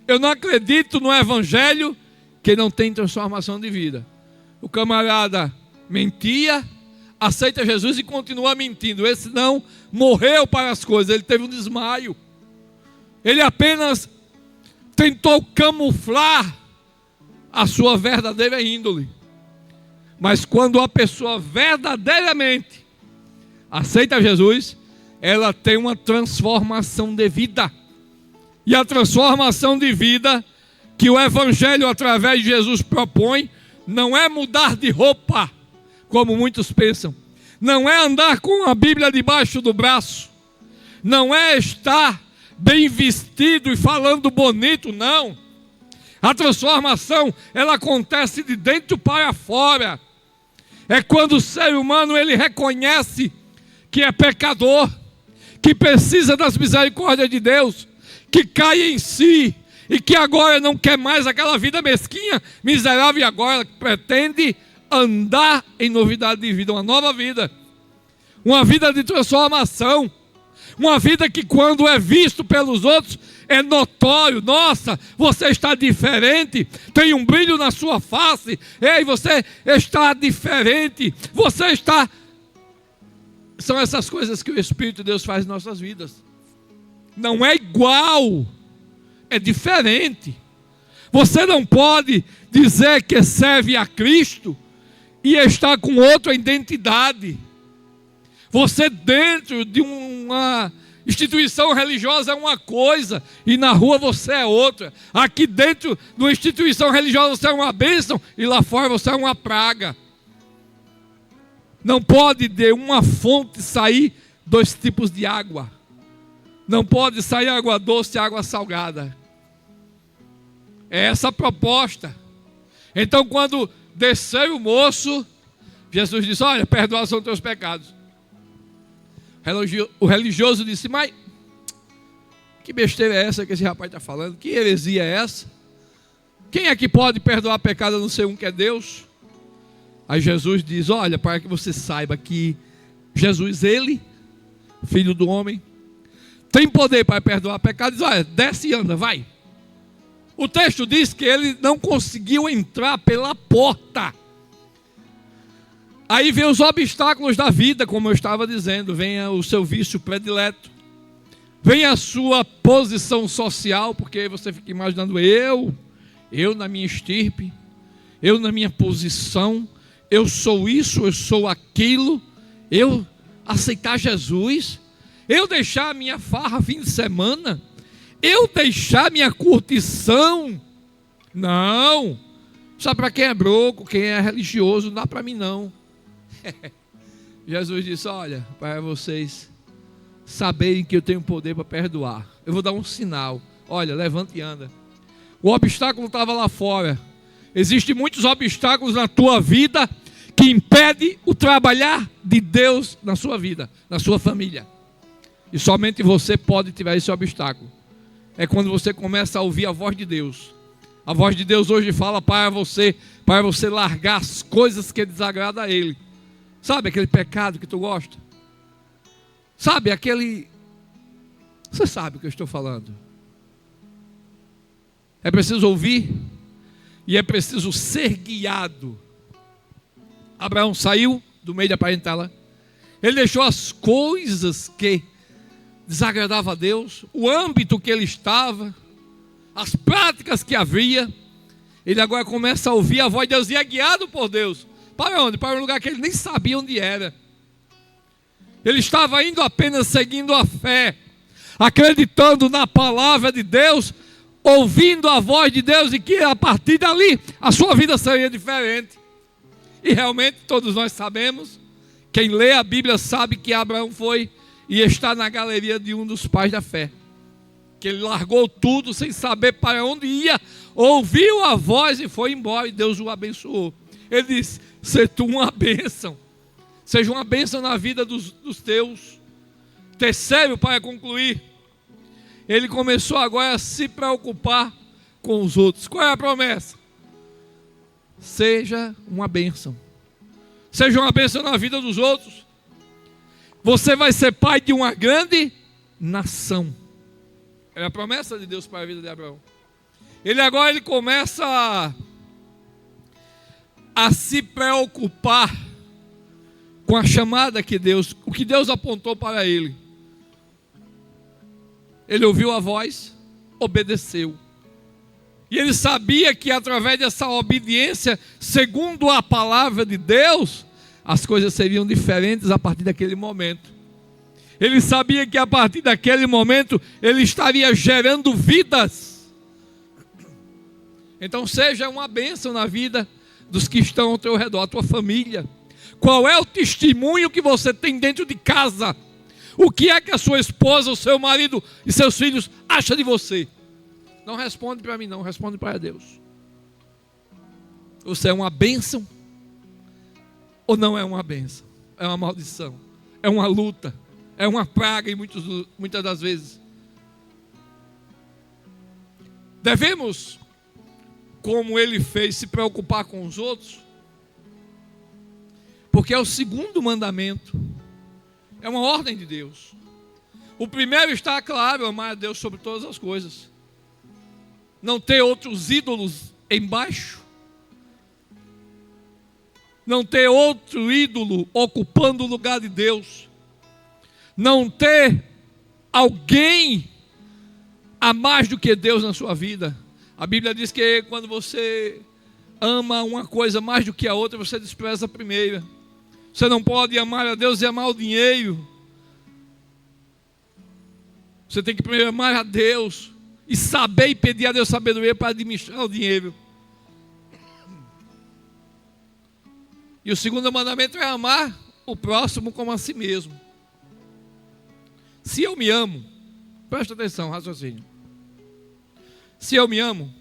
Eu não acredito no evangelho que não tem transformação de vida. O camarada mentia, aceita Jesus e continua mentindo. Esse não morreu para as coisas, ele teve um desmaio. Ele apenas tentou camuflar a sua verdadeira índole. Mas quando a pessoa verdadeiramente aceita Jesus, ela tem uma transformação de vida. E a transformação de vida que o evangelho através de Jesus propõe não é mudar de roupa, como muitos pensam. Não é andar com a Bíblia debaixo do braço. Não é estar bem vestido e falando bonito, não. A transformação, ela acontece de dentro para fora. É quando o ser humano, ele reconhece que é pecador, que precisa das misericórdias de Deus, que cai em si, e que agora não quer mais aquela vida mesquinha, miserável, e agora pretende andar em novidade de vida, uma nova vida, uma vida de transformação, uma vida que quando é visto pelos outros, é notório. Nossa, você está diferente, tem um brilho na sua face, ei, você está diferente, você está... São essas coisas que o Espírito de Deus faz em nossas vidas. Não é igual, é diferente. Você não pode dizer que serve a Cristo e está com outra identidade. Você dentro de uma Instituição religiosa é uma coisa e na rua você é outra. Aqui dentro de uma instituição religiosa você é uma bênção e lá fora você é uma praga. Não pode de uma fonte sair dois tipos de água. Não pode sair água doce e água salgada. É essa a proposta. Então, quando desceu o moço, Jesus disse: olha, perdoados são teus pecados. O religioso disse: mas que besteira é essa que esse rapaz está falando? Que heresia é essa? Quem é que pode perdoar pecado a não ser um que é Deus? Aí Jesus diz: olha, para que você saiba que Jesus, ele, filho do homem, tem poder para perdoar pecados. Olha, desce e anda, vai. O texto diz que ele não conseguiu entrar pela porta. Aí vem os obstáculos da vida, como eu estava dizendo. Vem o seu vício predileto. Vem a sua posição social, porque você fica imaginando eu na minha estirpe, eu na minha posição, eu sou isso, eu sou aquilo, eu aceitar Jesus, eu deixar a minha farra fim de semana, eu deixar minha curtição. Não, só para quem é broco, quem é religioso, não dá para mim não. Jesus disse: olha, para vocês saberem que eu tenho poder para perdoar, eu vou dar um sinal. Olha, levanta e anda. O obstáculo estava lá fora. Existem muitos obstáculos na tua vida que impedem o trabalhar de Deus na sua vida, na sua família. E somente você pode tirar esse obstáculo. É quando você começa a ouvir a voz de Deus. A voz de Deus hoje fala para você largar as coisas que desagradam a Ele. Sabe aquele pecado que tu gosta? Sabe aquele... Você sabe o que eu estou falando. É preciso ouvir e é preciso ser guiado. Abraão saiu do meio da parentela. Ele deixou as coisas que desagradavam a Deus, o âmbito que ele estava, as práticas que havia. Ele agora começa a ouvir a voz de Deus e é guiado por Deus. Para onde? Para um lugar que ele nem sabia onde era. Ele estava indo apenas seguindo a fé, acreditando na palavra de Deus, ouvindo a voz de Deus, e que a partir dali a sua vida seria diferente. E realmente todos nós sabemos, quem lê a Bíblia sabe que Abraão foi e está na galeria de um dos pais da fé, que ele largou tudo sem saber para onde ia, ouviu a voz e foi embora, e Deus o abençoou. Ele disse: seja tu uma bênção, seja uma bênção na vida dos teus. Terceiro, para concluir, ele começou agora a se preocupar com os outros. Qual é a promessa? Seja uma bênção. Seja uma bênção na vida dos outros. Você vai ser pai de uma grande nação. É a promessa de Deus para a vida de Abraão. Ele começa a se preocupar com a chamada que Deus, o que Deus apontou para ele. Ele ouviu a voz, obedeceu. E ele sabia que através dessa obediência, segundo a palavra de Deus, as coisas seriam diferentes a partir daquele momento. Ele sabia que a partir daquele momento, ele estaria gerando vidas. Então seja uma bênção na vida dos que estão ao teu redor, a tua família. Qual é o testemunho que você tem dentro de casa? O que é que a sua esposa, o seu marido e seus filhos acham de você? Não responde para mim não, responde para Deus. Você é uma bênção ou não é uma bênção? É uma maldição, é uma luta, é uma praga muitas das vezes. Devemos, como ele fez, se preocupar com os outros, porque é o segundo mandamento, é uma ordem de Deus. O primeiro está claro: amar a Deus sobre todas as coisas, não ter outros ídolos embaixo, não ter outro ídolo ocupando o lugar de Deus, não ter alguém a mais do que Deus na sua vida. A Bíblia diz que quando você ama uma coisa mais do que a outra, você despreza a primeira. Você não pode amar a Deus e amar o dinheiro. Você tem que primeiro amar a Deus e saber e pedir a Deus sabedoria para administrar o dinheiro. E o segundo mandamento é amar o próximo como a si mesmo. Se eu me amo, presta atenção, raciocínio. Se eu me amo,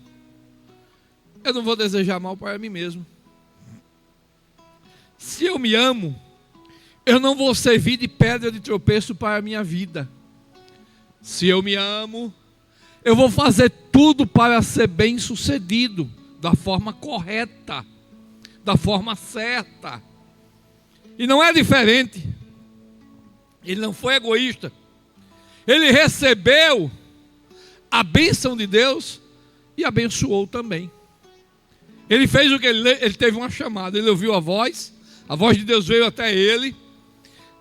eu não vou desejar mal para mim mesmo. Se eu me amo, eu não vou servir de pedra de tropeço para a minha vida. Se eu me amo, eu vou fazer tudo para ser bem sucedido, da forma correta, da forma certa. E não é diferente. Ele não foi egoísta. Ele recebeu a bênção de Deus e abençoou também. Ele fez o que ele teve uma chamada, ele ouviu a voz de Deus veio até ele.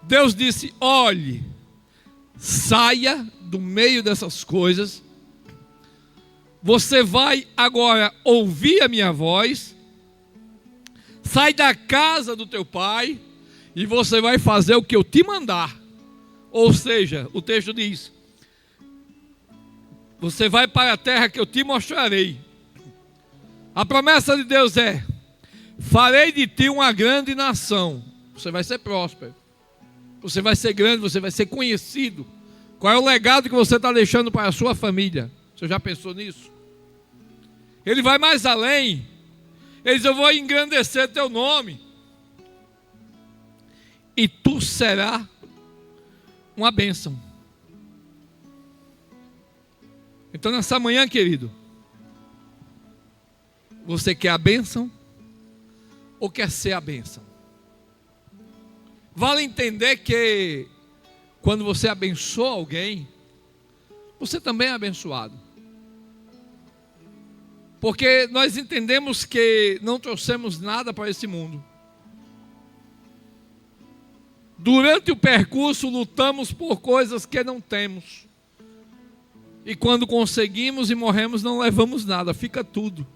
Deus disse: olhe, saia do meio dessas coisas. Você vai agora ouvir a minha voz. Sai da casa do teu pai e você vai fazer o que eu te mandar. Ou seja, o texto diz: você vai para a terra que eu te mostrarei. A promessa de Deus é: farei de ti uma grande nação. Você vai ser próspero. Você vai ser grande, você vai ser conhecido. Qual é o legado que você está deixando para a sua família? Você já pensou nisso? Ele vai mais além. Ele diz: eu vou engrandecer teu nome. E tu serás uma bênção. Então nessa manhã, querido, você quer a bênção ou quer ser a bênção? Vale entender que quando você abençoa alguém, você também é abençoado. Porque nós entendemos que não trouxemos nada para esse mundo. Durante o percurso lutamos por coisas que não temos. E quando conseguimos e morremos não levamos nada, fica tudo.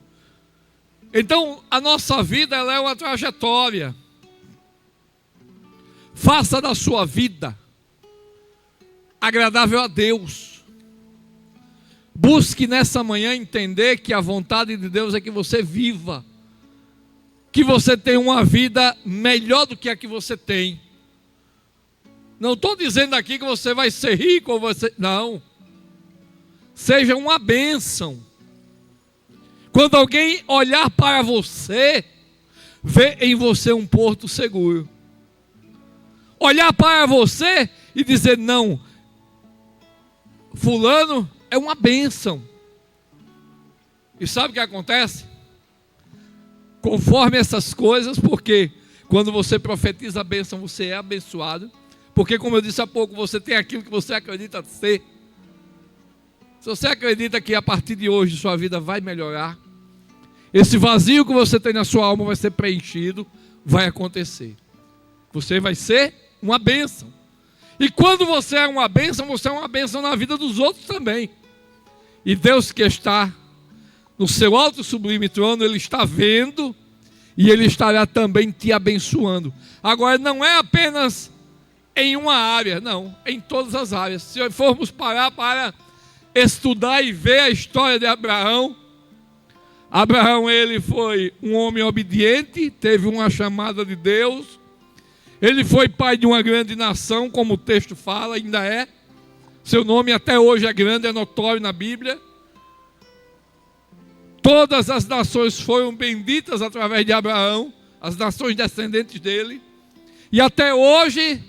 Então a nossa vida ela é uma trajetória. Faça da sua vida agradável a Deus. Busque nessa manhã entender que a vontade de Deus é que você viva. Que você tenha uma vida melhor do que a que você tem. Não estou dizendo aqui que você vai ser rico ou você... Não. Seja uma bênção. Quando alguém olhar para você, vê em você um porto seguro. Olhar para você e dizer: não, fulano é uma bênção. E sabe o que acontece? Conforme essas coisas, porque quando você profetiza a bênção, você é abençoado. Porque, como eu disse há pouco, você tem aquilo que você acredita ser. Se você acredita que a partir de hoje sua vida vai melhorar, esse vazio que você tem na sua alma vai ser preenchido, vai acontecer. Você vai ser uma bênção. E quando você é uma bênção na vida dos outros também. E Deus que está no seu alto e sublime trono, Ele está vendo e Ele estará também te abençoando. Agora, não é apenas em uma área, não, em todas as áreas. Se formos parar para estudar e ver a história de Abraão, ele foi um homem obediente, teve uma chamada de Deus. Ele foi pai de uma grande nação, como o texto fala, ainda é. Seu nome até hoje é grande, é notório na Bíblia. Todas as nações foram benditas através de Abraão, as nações descendentes dele. E até hoje,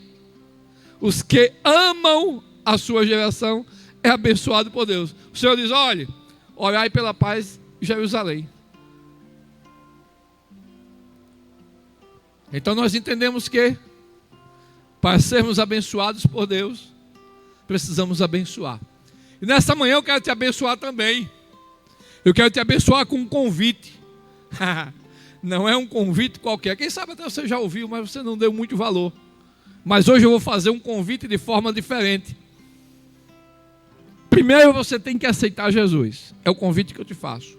os que amam a sua geração é abençoado por Deus. O Senhor diz: olhe, orai pela paz em Jerusalém. Então nós entendemos que para sermos abençoados por Deus, precisamos abençoar. E nessa manhã eu quero te abençoar também. Eu quero te abençoar com um convite. Não é um convite qualquer. Quem sabe até você já ouviu, mas você não deu muito valor. Mas hoje eu vou fazer um convite de forma diferente. Primeiro você tem que aceitar Jesus. É o convite que eu te faço.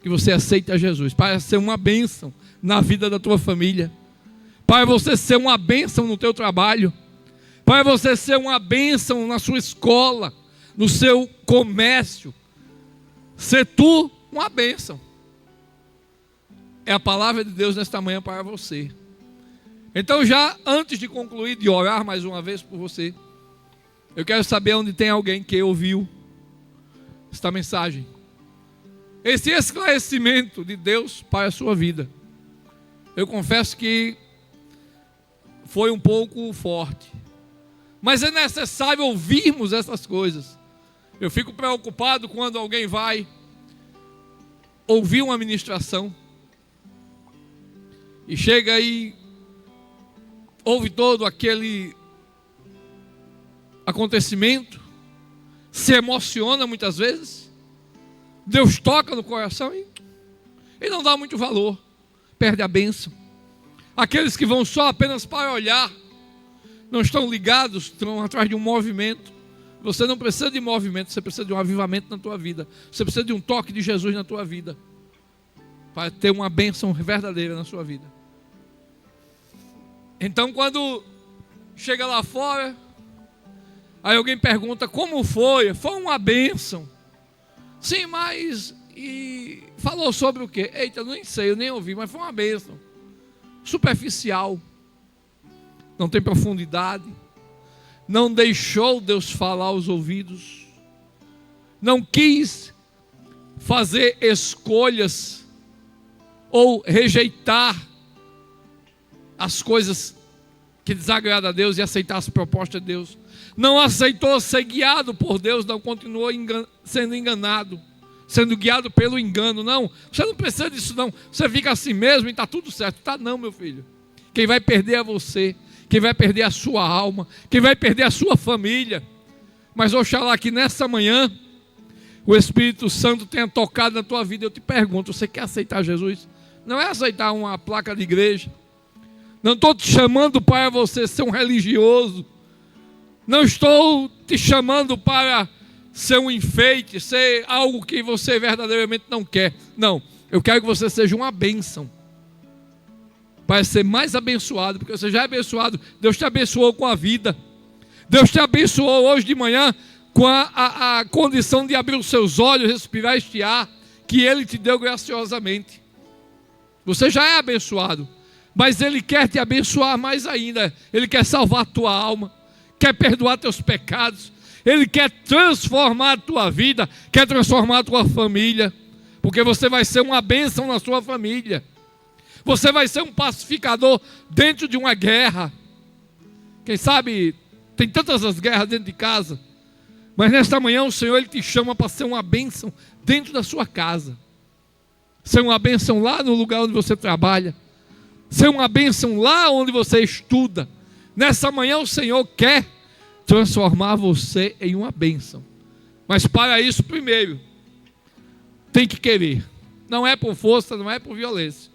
Que você aceite a Jesus para ser uma bênção na vida da tua família, para você ser uma bênção no teu trabalho, para você ser uma bênção na sua escola, no seu comércio. Ser tu uma bênção. É a palavra de Deus nesta manhã para você. Então, já antes de concluir, de orar mais uma vez por você, eu quero saber onde tem alguém que ouviu esta mensagem, esse esclarecimento de Deus para a sua vida. Eu confesso que foi um pouco forte, mas é necessário ouvirmos essas coisas. Eu fico preocupado quando alguém vai ouvir uma ministração e chega aí, ouve todo aquele acontecimento, se emociona muitas vezes, Deus toca no coração e não dá muito valor, perde a bênção. Aqueles que vão só apenas para olhar, não estão ligados, estão atrás de um movimento. Você não precisa de movimento, você precisa de um avivamento na tua vida. Você precisa de um toque de Jesus na tua vida, para ter uma bênção verdadeira na sua vida. Então, quando chega lá fora, aí alguém pergunta, como foi? Foi uma bênção. Sim, mas e falou sobre o quê? Eita, eu nem sei, eu nem ouvi, mas foi uma bênção. Superficial. Não tem profundidade. Não deixou Deus falar aos ouvidos. Não quis fazer escolhas ou rejeitar as coisas que desagradam a Deus e aceitar as propostas de Deus. Não aceitou ser guiado por Deus, não continuou sendo enganado, sendo guiado pelo engano. Não, você não precisa disso não. Você fica assim mesmo e está tudo certo. Está não, meu filho. Quem vai perder é você. Quem vai perder é a sua alma. Quem vai perder é a sua família. Mas oxalá que nessa manhã o Espírito Santo tenha tocado na tua vida. Eu te pergunto, você quer aceitar Jesus? Não é aceitar uma placa de igreja. Não estou te chamando para você ser um religioso. Não estou te chamando para ser um enfeite, ser algo que você verdadeiramente não quer. Não, eu quero que você seja uma bênção, para ser mais abençoado, porque você já é abençoado. Deus te abençoou com a vida. Deus te abençoou hoje de manhã com a condição de abrir os seus olhos, respirar este ar que Ele te deu graciosamente. Você já é abençoado, mas Ele quer te abençoar mais ainda. Ele quer salvar a tua alma, quer perdoar teus pecados, Ele quer transformar a tua vida, quer transformar a tua família, porque você vai ser uma bênção na sua família. Você vai ser um pacificador dentro de uma guerra. Quem sabe tem tantas as guerras dentro de casa, mas nesta manhã o Senhor Ele te chama para ser uma bênção dentro da sua casa, ser uma bênção lá no lugar onde você trabalha, ser uma bênção lá onde você estuda. Nessa manhã o Senhor quer transformar você em uma bênção, mas para isso primeiro tem que querer. Não é por força, não é por violência.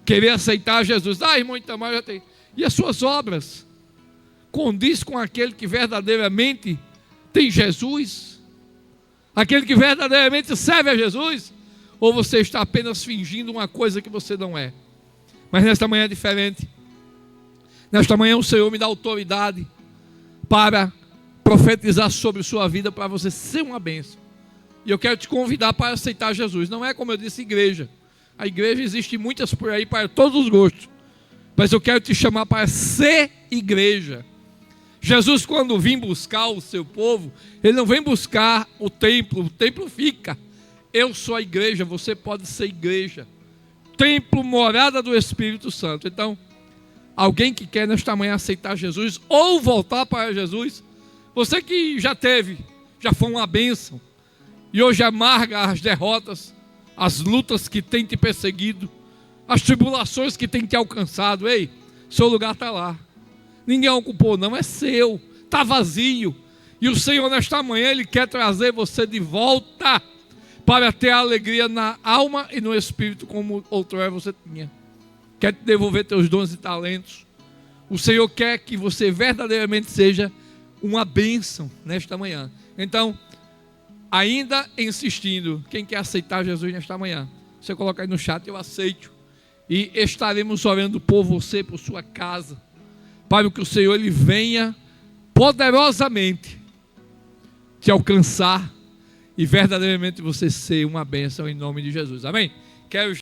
Querer aceitar Jesus. Ah, irmão Itamar, já tem. E as suas obras condiz com aquele que verdadeiramente tem Jesus? Aquele que verdadeiramente serve a Jesus? Ou você está apenas fingindo uma coisa que você não é? Mas nesta manhã é diferente. Nesta manhã o Senhor me dá autoridade para profetizar sobre sua vida, para você ser uma bênção. E eu quero te convidar para aceitar Jesus. Não é como eu disse, igreja. A igreja existe muitas por aí para todos os gostos. Mas eu quero te chamar para ser igreja. Jesus, quando vem buscar o seu povo, Ele não vem buscar o templo fica. Eu sou a igreja, você pode ser igreja. Templo, morada do Espírito Santo. Então, alguém que quer nesta manhã aceitar Jesus ou voltar para Jesus, você que já foi uma bênção e hoje amarga as derrotas, as lutas que tem te perseguido, as tribulações que tem te alcançado. Ei, seu lugar está lá. Ninguém ocupou não, é seu, está vazio. E o Senhor nesta manhã Ele quer trazer você de volta para ter alegria na alma e no espírito como outrora você tinha. Quer te devolver teus dons e talentos. O Senhor quer que você verdadeiramente seja uma bênção nesta manhã. Então, ainda insistindo, quem quer aceitar Jesus nesta manhã, você coloca aí no chat, eu aceito. E estaremos orando por você, por sua casa, para que o Senhor Ele venha poderosamente te alcançar e verdadeiramente você ser uma bênção em nome de Jesus. Amém? Quero